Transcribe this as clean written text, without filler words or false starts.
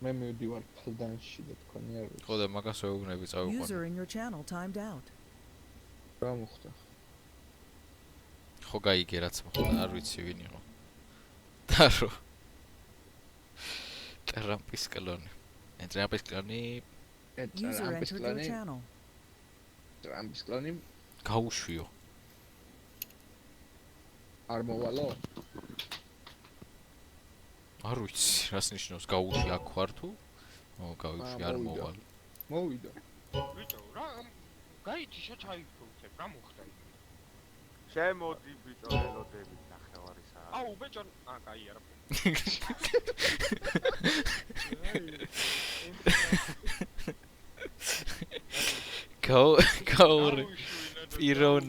მე მივდივარ ფლდანში და თქვენი არ ვიცი. ხო და მაგას ვეუბნები წავიყვანე. User in your channel timed out. რა მოხდა? ხო გაიგე რაც მოხდა, არ ვიცი ვინ იყო. და რო ტრამპის კლონი. ტრამპის კლონი User entered your channel. ტრამპის კლონი გაუშვიო. არ მოვალო? არ ვიცი, რას ნიშნავს გაუშვი აქ ვარ თუ? გავიშვი არ მოვალ. მოვიდა. ბიჭო, რა გაიჭი შეჩაიფრუცებ, რა მოხდა იქ? შემოდი ბიჭო, ელოდებით ნახევარისა. აუ, ბიჭო, კაი არა. გაური პიროვნები